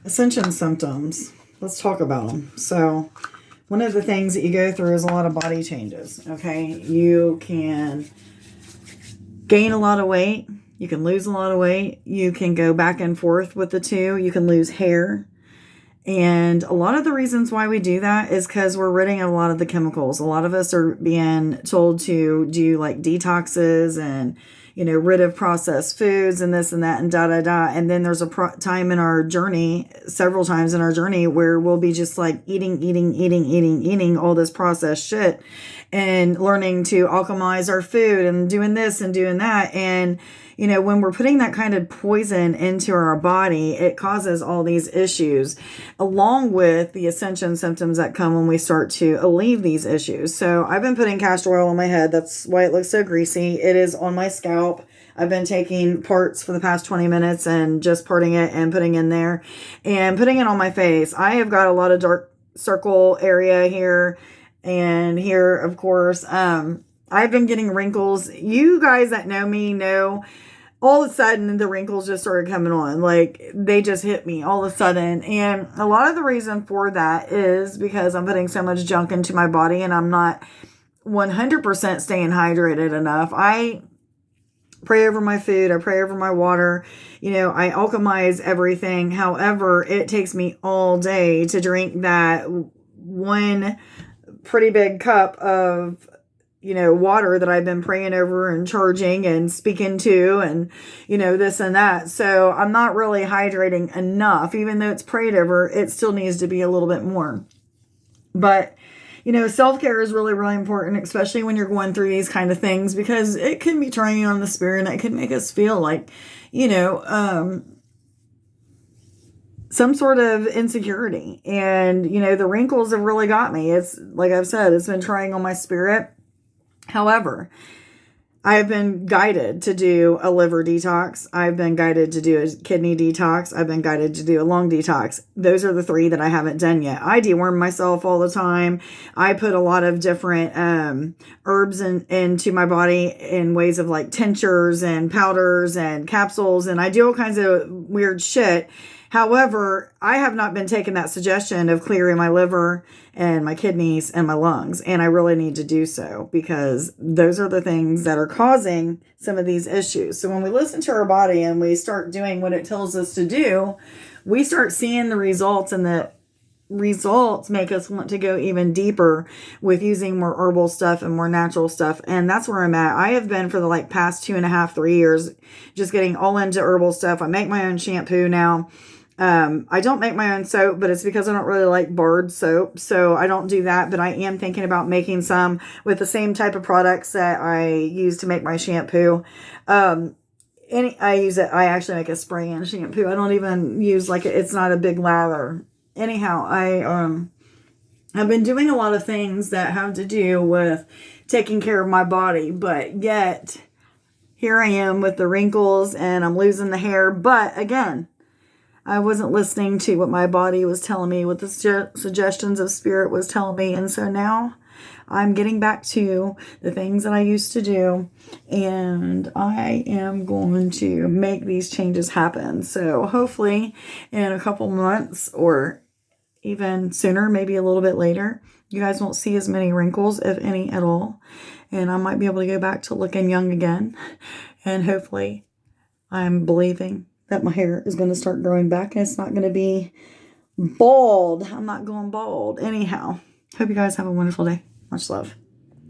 Ascension symptoms. Let's talk about them. So, one of the things that you go through is a lot of body changes. Okay, you can gain a lot of weight. You can lose a lot of weight. You can go back and forth with the two. You can lose hair. And a lot of the reasons why we do that is because we're ridding a lot of the chemicals. A lot of us are being told to do like detoxes and, rid of processed foods and this and that and da da da. And then there's a time in our journey, several times in our journey, where we'll be just like eating all this processed shit and learning to alchemize our food and doing this and doing that. And when we're putting that kind of poison into our body, it causes all these issues, along with the ascension symptoms that come when we start to alleviate these issues. So I've been putting castor oil on my head. That's why it looks so greasy. It is on my scalp. I've been taking parts for the past 20 minutes and just parting it and putting in there and putting it on my face. I have got a lot of dark circle area here and here, of course. I've been getting wrinkles. You guys that know me know all of a sudden the wrinkles just started coming on. Like they just hit me all of a sudden. And a lot of the reason for that is because I'm putting so much junk into my body and I'm not 100% staying hydrated enough. I pray over my food. I pray over my water. I alchemize everything. However, it takes me all day to drink that one pretty big cup of water that I've been praying over and charging and speaking to and, this and that. So I'm not really hydrating enough. Even though it's prayed over, it still needs to be a little bit more. But, self-care is really, really important, especially when you're going through these kind of things, because it can be trying on the spirit and it can make us feel like, some sort of insecurity. And, the wrinkles have really got me. It's like I've said, it's been trying on my spirit. However, I've been guided to do a liver detox. I've been guided to do a kidney detox. I've been guided to do a lung detox. Those are the 3 that I haven't done yet. I deworm myself all the time. I put a lot of different herbs into my body in ways of like tinctures and powders and capsules. And I do all kinds of weird shit. However, I have not been taking that suggestion of clearing my liver and my kidneys and my lungs. And I really need to do so because those are the things that are causing some of these issues. So when we listen to our body and we start doing what it tells us to do, we start seeing the results, and the results make us want to go even deeper with using more herbal stuff and more natural stuff. And that's where I'm at. I have been for the past 2.5, 3 years, just getting all into herbal stuff. I make my own shampoo now. I don't make my own soap, but it's because I don't really like barred soap. So I don't do that, but I am thinking about making some with the same type of products that I use to make my shampoo. I actually make a spray-in shampoo. I don't even use it's not a big lather. Anyhow, I've been doing a lot of things that have to do with taking care of my body, but yet here I am with the wrinkles and I'm losing the hair. But again, I wasn't listening to what my body was telling me, what the suggestions of spirit was telling me. And so now I'm getting back to the things that I used to do, and I am going to make these changes happen. So hopefully in a couple months or even sooner, maybe a little bit later, you guys won't see as many wrinkles, if any at all. And I might be able to go back to looking young again. And hopefully I'm believing that my hair is going to start growing back and it's not going to be bald. I'm not going bald. Anyhow, hope you guys have a wonderful day. Much love.